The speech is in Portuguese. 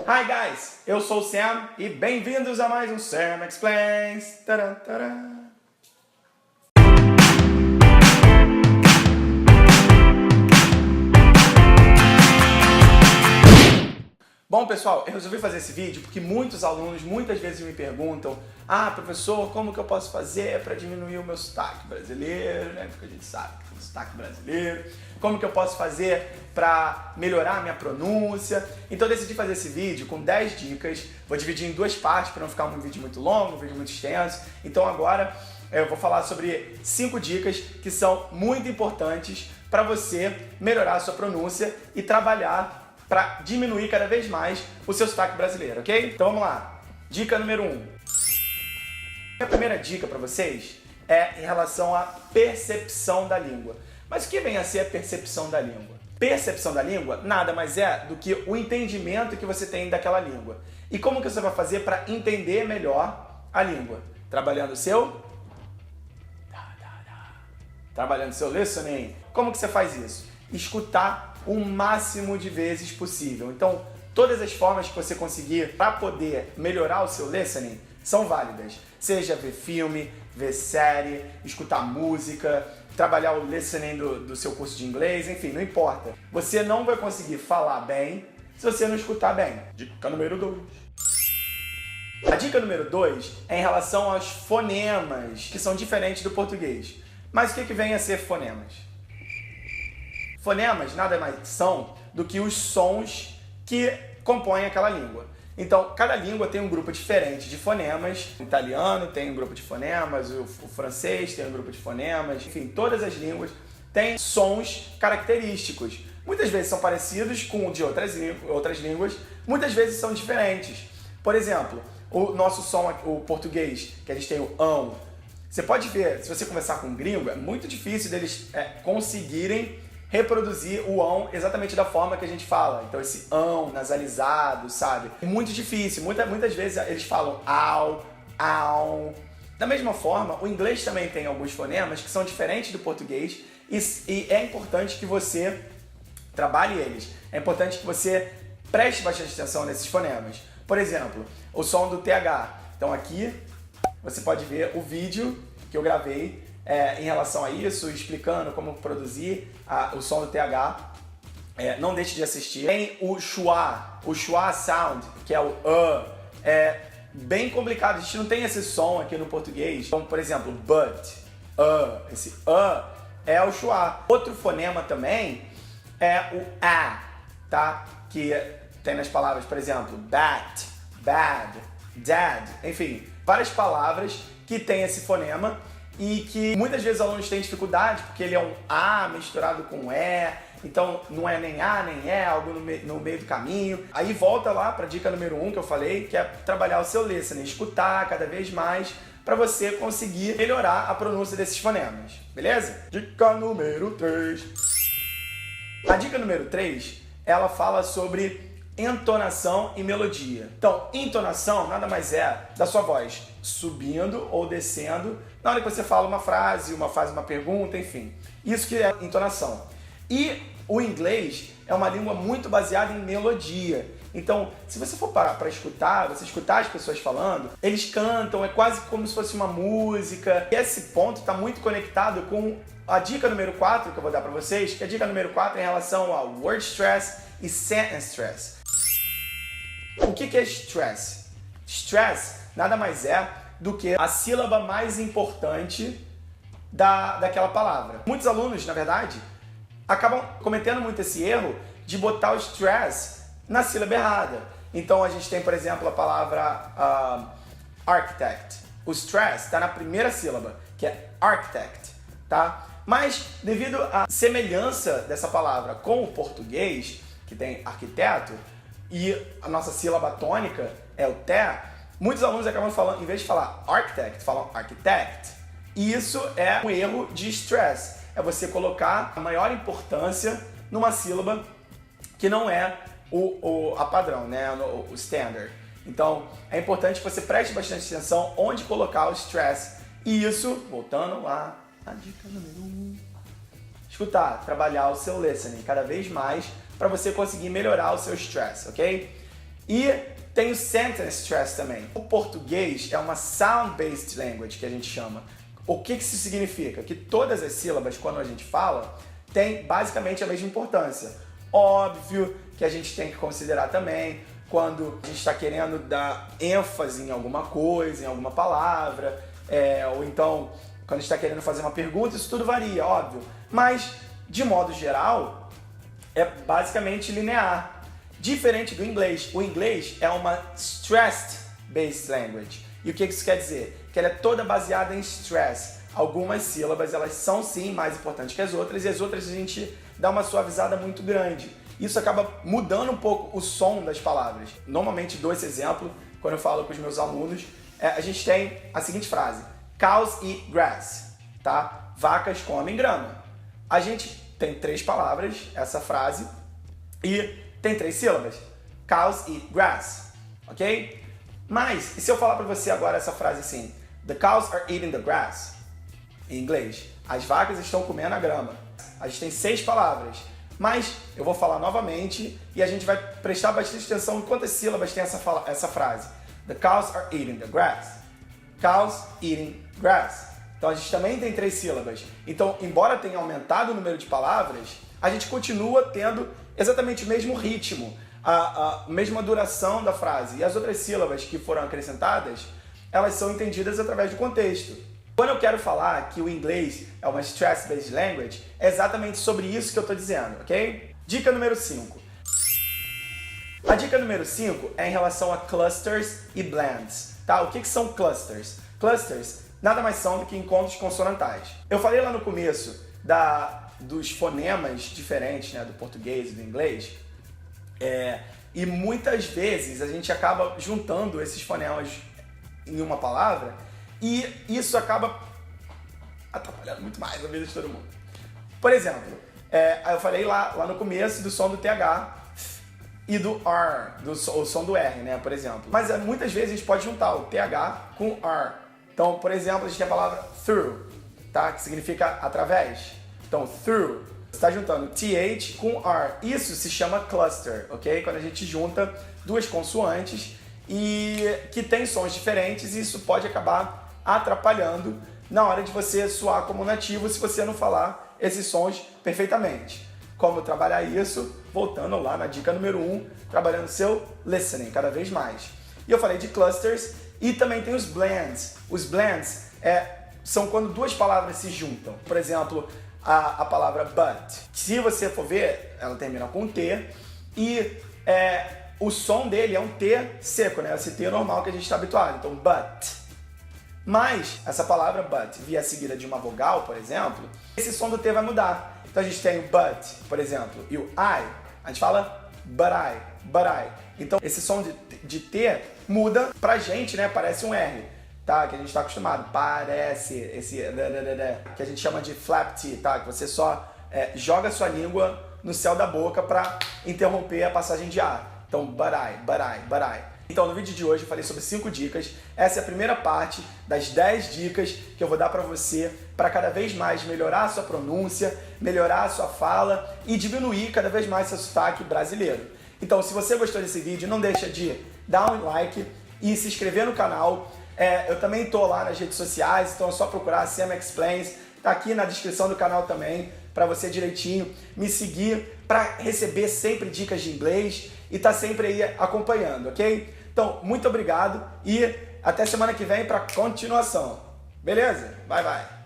Hi guys, eu sou o Sam e bem-vindos a mais um Sam Explains. Tcharam, tcharam. Bom pessoal, eu resolvi fazer esse vídeo porque muitos alunos muitas vezes me perguntam: professor, como que eu posso fazer para diminuir o meu sotaque brasileiro, né? Porque a gente sabe que tem sotaque brasileiro. Como que eu posso fazer para melhorar a minha pronúncia? Então eu decidi fazer esse vídeo com 10 dicas. Vou dividir em duas partes para não ficar um vídeo muito longo, um vídeo muito extenso. Então agora eu vou falar sobre 5 dicas que são muito importantes para você melhorar a sua pronúncia e trabalhar para diminuir cada vez mais o seu sotaque brasileiro, ok? Então vamos lá. Dica número 1. A primeira dica para vocês é em relação à percepção da língua. Mas o que vem a ser a percepção da língua? Percepção da língua nada mais é do que o entendimento que você tem daquela língua. E como que você vai fazer para entender melhor a língua? Trabalhando o seu listening. Como que você faz isso? Escutar o máximo de vezes possível. Então, todas as formas que você conseguir para poder melhorar o seu listening são válidas. Seja ver filme, ver série, escutar música, trabalhar o listening do seu curso de inglês, enfim, não importa. Você não vai conseguir falar bem se você não escutar bem. Dica número 2. A dica número 2 é em relação aos fonemas, que são diferentes do português. Mas o que vem a ser fonemas? Fonemas nada mais são do que os sons que compõem aquela língua. Então, cada língua tem um grupo diferente de fonemas. O italiano tem um grupo de fonemas, o francês tem um grupo de fonemas. Enfim, todas as línguas têm sons característicos. Muitas vezes são parecidos com o de outras línguas, muitas vezes são diferentes. Por exemplo, o nosso som, o português, que a gente tem o ão. Você pode ver, se você conversar com um gringo, é muito difícil deles conseguirem reproduzir o ão exatamente da forma que a gente fala. Então esse ão nasalizado, sabe? É muito difícil. Muitas vezes eles falam au, au. Da mesma forma, o inglês também tem alguns fonemas que são diferentes do português e é importante que você trabalhe eles. É importante que você preste bastante atenção nesses fonemas. Por exemplo, o som do TH. Então aqui você pode ver o vídeo que eu gravei em relação a isso, explicando como produzir o som do TH. Não deixe de assistir. Tem o schwa sound, que é o é bem complicado, a gente não tem esse som aqui no português. Como, por exemplo, but, esse é o schwa. Outro fonema também é o a, tá? Que tem nas palavras, por exemplo, bat, bad, dad, enfim, várias palavras que tem esse fonema e que muitas vezes os alunos têm dificuldade porque ele é um A misturado com um E, então não é nem A nem E, algo no meio do caminho. Aí volta lá para a dica número 1 que eu falei, que é trabalhar o seu listening, escutar cada vez mais para você conseguir melhorar a pronúncia desses fonemas, beleza? Dica número 3. A dica número 3, ela fala sobre entonação e melodia. Então, entonação nada mais é da sua voz subindo ou descendo na hora que você fala uma frase, uma pergunta, enfim. Isso que é entonação. E o inglês é uma língua muito baseada em melodia. Então, se você for parar para escutar, você escutar as pessoas falando, eles cantam, é quase como se fosse uma música. E esse ponto está muito conectado com a dica número 4 que eu vou dar para vocês, que a dica número 4 é em relação ao word stress e sentence stress. O que é stress? Stress nada mais é do que a sílaba mais importante daquela palavra. Muitos alunos, na verdade, acabam cometendo muito esse erro de botar o stress na sílaba errada. Então a gente tem, por exemplo, a palavra architect. O stress está na primeira sílaba, que é architect, tá? Mas devido à semelhança dessa palavra com o português, que tem arquiteto, e a nossa sílaba tônica é o té, muitos alunos acabam falando, em vez de falar architect, falam architect. E isso é um erro de stress. É você colocar a maior importância numa sílaba que não é a padrão, né? o standard. Então, é importante que você preste bastante atenção onde colocar o stress. E isso, voltando lá à dica número 1, escutar, trabalhar o seu listening cada vez mais para você conseguir melhorar o seu stress, ok? E tem o sentence stress também. O português é uma sound-based language, que a gente chama. O que isso significa? Que todas as sílabas, quando a gente fala, têm basicamente a mesma importância. Óbvio que a gente tem que considerar também quando a gente está querendo dar ênfase em alguma coisa, em alguma palavra, ou então quando a gente está querendo fazer uma pergunta, isso tudo varia, óbvio. Mas, de modo geral, é basicamente linear. Diferente do inglês. O inglês é uma stressed-based language. E o que isso quer dizer? Que ela é toda baseada em stress. Algumas sílabas, elas são sim mais importantes que as outras, e as outras a gente dá uma suavizada muito grande. Isso acaba mudando um pouco o som das palavras. Normalmente dou esse exemplo quando eu falo com os meus alunos. A gente tem a seguinte frase: cows eat grass, tá? Vacas comem grama. A gente tem 3 palavras, essa frase, e tem 3 sílabas. Cows eat grass, ok? Mas, e se eu falar para você agora essa frase assim: the cows are eating the grass? Em inglês, as vacas estão comendo a grama. A gente tem 6 palavras. Mas eu vou falar novamente e a gente vai prestar bastante atenção em quantas sílabas tem essa frase. The cows are eating the grass. Cows eating grass. Então a gente também tem 3 sílabas. Então, embora tenha aumentado o número de palavras, a gente continua tendo exatamente o mesmo ritmo, a mesma duração da frase. E as outras sílabas que foram acrescentadas, elas são entendidas através do contexto. Quando eu quero falar que o inglês é uma stress-based language, é exatamente sobre isso que eu estou dizendo, ok? Dica número 5. A dica número 5 é em relação a clusters e blends, tá? O que são clusters? Clusters nada mais são do que encontros consonantais. Eu falei lá no começo dos fonemas diferentes, né, do português e do inglês, e muitas vezes a gente acaba juntando esses fonemas em uma palavra, e isso acaba atrapalhando muito mais a vida de todo mundo. Por exemplo, eu falei lá no começo do som do TH e do R, o som do R, né, por exemplo. Mas muitas vezes a gente pode juntar o TH com o R. Então, por exemplo, a gente tem a palavra through, tá, que significa através. Então, through, você está juntando TH com R. Isso se chama cluster, ok? Quando a gente junta 2 consoantes e que tem sons diferentes, e isso pode acabar atrapalhando na hora de você soar como nativo se você não falar esses sons perfeitamente. Como trabalhar isso? Voltando lá na dica número 1, trabalhando seu listening cada vez mais. E eu falei de clusters e também tem os blends. Os blends são quando 2 palavras se juntam. Por exemplo, a palavra but. Se você for ver, ela termina com um T e o som dele é um T seco, né? Esse T normal que a gente está habituado. Então, but. Mas essa palavra but vier seguida de uma vogal, por exemplo, esse som do T vai mudar. Então a gente tem o but, por exemplo, e o I, a gente fala but I. Então esse som de T muda pra gente, né? Parece um R, tá? Que a gente tá acostumado. Parece esse que a gente chama de flap T, tá? Que você só joga a sua língua no céu da boca pra interromper a passagem de ar. Então but I. Então, no vídeo de hoje eu falei sobre 5 dicas. Essa é a primeira parte das 10 dicas que eu vou dar para você para cada vez mais melhorar a sua pronúncia, melhorar a sua fala e diminuir cada vez mais seu sotaque brasileiro. Então, se você gostou desse vídeo, não deixa de dar um like e se inscrever no canal. Eu também estou lá nas redes sociais, então é só procurar Sam Explains. Tá aqui na descrição do canal também, para você direitinho me seguir, para receber sempre dicas de inglês e tá sempre aí acompanhando, ok? Então, muito obrigado e até semana que vem para continuação. Beleza? Bye, bye.